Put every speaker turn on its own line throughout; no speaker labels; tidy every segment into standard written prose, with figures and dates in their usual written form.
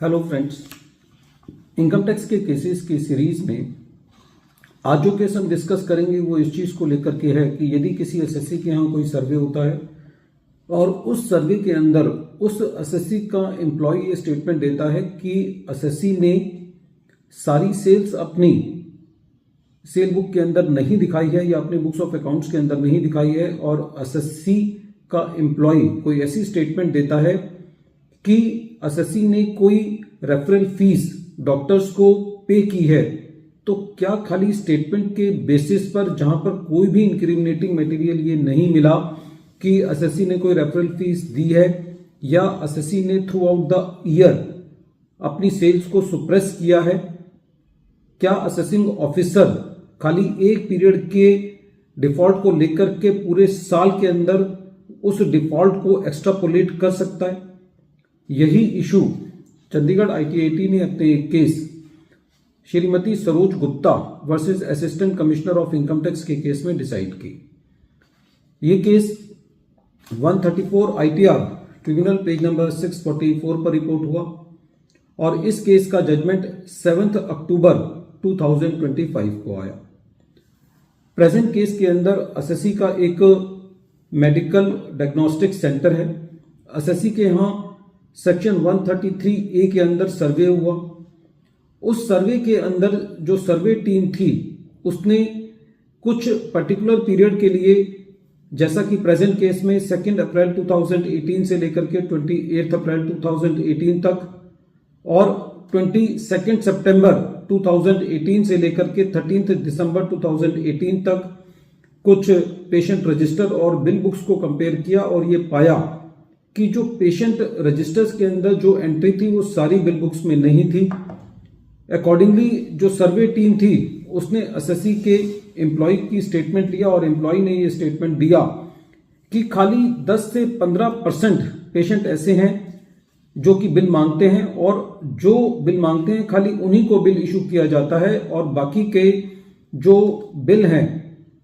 Hello friends, income tax के cases की series में आज जो केस हम डिस्कस करेंगे वो इस चीज़ को लेकर के है कि यदि किसी एसएससी के यहाँ कोई सर्वे होता है और उस सर्वे के अंदर उस एसएससी का एम्प्लॉय ये स्टेटमेंट देता है कि एसएससी ने सारी सेल्स अपनी सेल बुक के अंदर नहीं दिखाई है या अपने बुक्स ऑफ अकाउंट्स के अंदर नहीं दिखाई है, और एसएससी का एम्प्लॉय कोई ऐसी स्टेटमेंट देता है कि एसएससी ने कोई रेफरल फीस डॉक्टर्स को पे की है, तो क्या खाली स्टेटमेंट के बेसिस पर, जहां पर कोई भी इंक्रिमिनेटिंग मटेरियल ये नहीं मिला कि एसएससी ने कोई रेफरल फीस दी है या एसएससी ने थ्रू आउट द ईयर अपनी सेल्स को सुप्रेस किया है, क्या असेसिंग ऑफिसर खाली एक पीरियड के डिफॉल्ट को लेकर के पूरे साल के अंदर उस डिफॉल्ट को एक्स्ट्रापोलेट कर सकता है? यही इशू चंडीगढ़ आईटीएटी ने अपने एक case Shrimati Saroj Gupta versus assistant commissioner of income tax के केस में डिसाइड की। ये case 134 ITR tribunal page number 644 पर रिपोर्ट हुआ और इस केस का जजमेंट 7 अक्टूबर 2025 को आया। प्रेजेंट केस के अंदर एसएससी का एक मेडिकल डायग्नोस्टिक सेंटर है। एसएससी के यहां सेक्शन 133A के अंदर सर्वे हुआ। उस सर्वे के अंदर जो सर्वे टीम थी उसने कुछ पर्टिकुलर पीरियड के लिए, जैसा कि प्रेजेंट केस में 2 अप्रैल 2018 से लेकर के 28 अप्रैल 2018 तक और 22 सितंबर 2018 से लेकर के 13 दिसंबर 2018 तक कुछ पेशेंट रजिस्टर और बिल बुक्स को कंपेयर किया और ये पाया कि जो पेशेंट रजिस्टर्स के अंदर जो एंट्री थी वो सारी बिल बुक्स में नहीं थी। अकॉर्डिंगली जो सर्वे टीम थी उसने एसएससी के एम्प्लॉय की स्टेटमेंट लिया और एम्प्लॉय ने ये स्टेटमेंट दिया कि खाली 10 से 15% पेशेंट ऐसे हैं जो कि बिल मांगते हैं और जो बिल मांगते हैं खाली उन्हीं को बिल इशू किया जाता है और बाकी के जो बिल हैं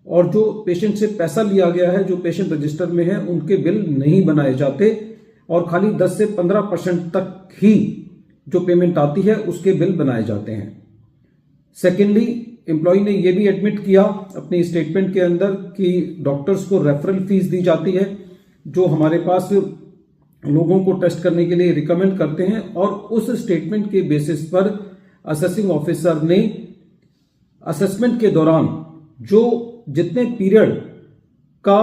और जो पेशेंट से पैसा लिया गया है, जो पेशेंट रजिस्टर में है, उनके बिल नहीं बनाए जाते और खाली 10 से 15% तक ही जो पेमेंट आती है उसके बिल बनाए जाते हैं। सेकेंडली, एम्प्लॉय ने यह भी एडमिट किया अपनी स्टेटमेंट के अंदर कि डॉक्टर्स को रेफरल फीस दी जाती है जो हमारे पास लोगों को टेस्ट करने के लिए रिकमेंड करते हैं, और उस स्टेटमेंट के बेसिस पर असेसिंग ऑफिसर ने असेसमेंट के दौरान जो जितने पीरियड का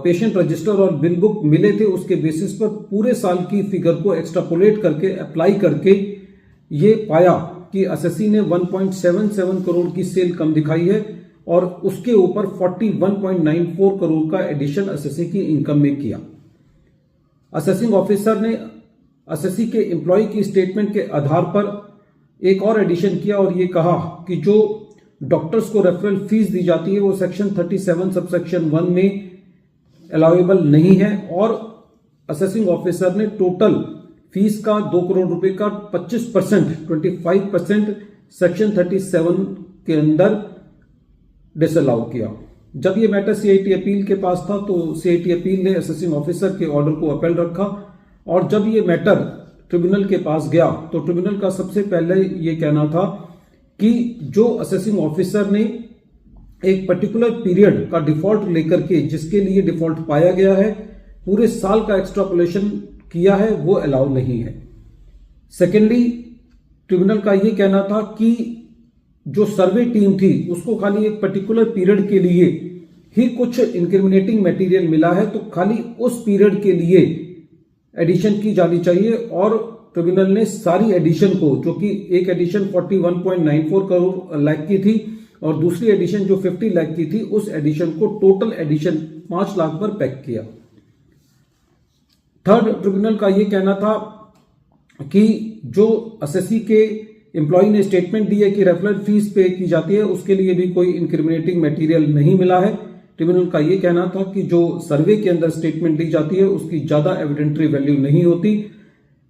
पेशेंट रजिस्टर और बिल बुक मिले थे उसके बेसिस पर पूरे साल की फिगर को एक्स्ट्रापोलेट करके अप्लाई करके ये पाया कि एसएससी ने 1.77 करोड़ की सेल कम दिखाई है और उसके ऊपर 41.94 करोड़ का एडिशन एसएससी की इनकम में किया। असेसिंग ऑफिसर ने एसएससी के एम्प्लॉय की स्टेटमेंट के आधार पर एक और एडिशन किया और ये कहा कि जो डॉक्टर्स को रेफरल फीस दी जाती है वो सेक्शन 37 सबसेक्शन 1 में अलाउएबल नहीं है, और असेसिंग ऑफिसर ने टोटल फीस का 2 करोड़ रुपए का 25% सेक्शन 37 के अंदर डिसअलाउ किया। जब ये मैटर सीआईटी अपील के पास था तो सीआईटी अपील ने असेसिंग ऑफिसर के ऑर्डर को अपील रखा, और जब ये मैटर ट्रिब्यूनल के पास गया तो ट्रिब्यूनल का सबसे पहले ये कहना था कि जो असेसिंग ऑफिसर ने एक पर्टिकुलर पीरियड का डिफॉल्ट लेकर के, जिसके लिए डिफॉल्ट पाया गया है, पूरे साल का एक्स्ट्रापोलेशन किया है वो अलाउ नहीं है। सेकेंडली, ट्रिब्यूनल का ये कहना था कि जो सर्वे टीम थी उसको खाली एक पर्टिकुलर पीरियड के लिए ही कुछ इंक्रिमिनेटिंग मटेरियल मिला है, तो खाली उस पीरियड के लिए एडिशन की जानी चाहिए, और ट्रिब्यूनल ने सारी एडिशन को, जो कि एक एडिशन 41.94 करोड़ लाख की थी और दूसरी एडिशन जो 50 लाख की थी, उस एडिशन को टोटल एडिशन 5 लाख पर पैक किया। थर्ड, ट्रिब्यूनल का यह कहना था कि जो एसएससी के एम्प्लॉय ने स्टेटमेंट दी है कि रेफरल फीस पे की जाती है उसके लिए भी कोई इंक्रिमिनेटिंग मटेरियल नहीं मिला है। ट्रिब्यूनल का यह कहना था कि जो सर्वे के अंदर स्टेटमेंट दी जाती है उसकी ज्यादा एविडेंटरी वैल्यू नहीं होती।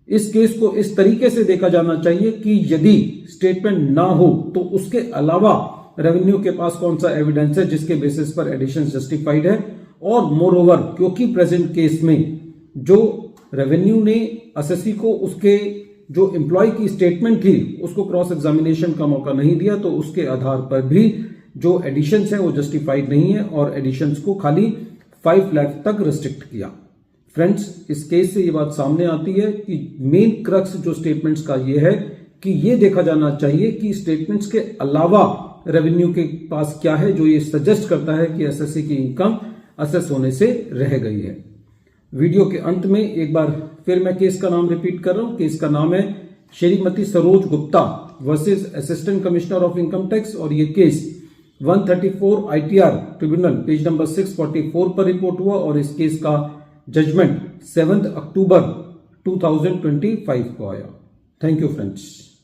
इस केस को इस तरीके से देखा जाना चाहिए कि यदि स्टेटमेंट ना हो तो उसके अलावा रेवेन्यू के पास कौन सा एविडेंस है जिसके बेसिस पर एडिशन जस्टिफाइड है, और मोर ओवर क्योंकि प्रेजेंट केस में जो रेवेन्यू ने एसएससी को उसके जो एम्प्लॉय की स्टेटमेंट थी उसको क्रॉस एग्जामिनेशन का मौका नहीं दिया, तो उसके आधार पर भी जो एडिशंस है वो जस्टिफाइड नहीं है और एडिशंस को खाली 5 लाख तक रिस्ट्रिक्ट किया। फ्रेंड्स, इस केस से ये बात सामने आती है कि मेन क्रक्स जो स्टेटमेंट्स का ये है कि ये देखा जाना चाहिए कि स्टेटमेंट्स के अलावा रेवेन्यू के पास क्या है जो ये सजेस्ट करता है कि एसएससी की इनकम असेस होने से रह गई है। वीडियो के अंत में एक बार फिर मैं केस का नाम रिपीट कर रहा हूं। केस का नाम है Shrimati Saroj Gupta versus assistant commissioner of income tax और ये case 134 ITR tribunal page number 644 पर रिपोर्ट हुआ और इस केस का जजमेंट 7 अक्टूबर 2025 को आया। Thank you friends.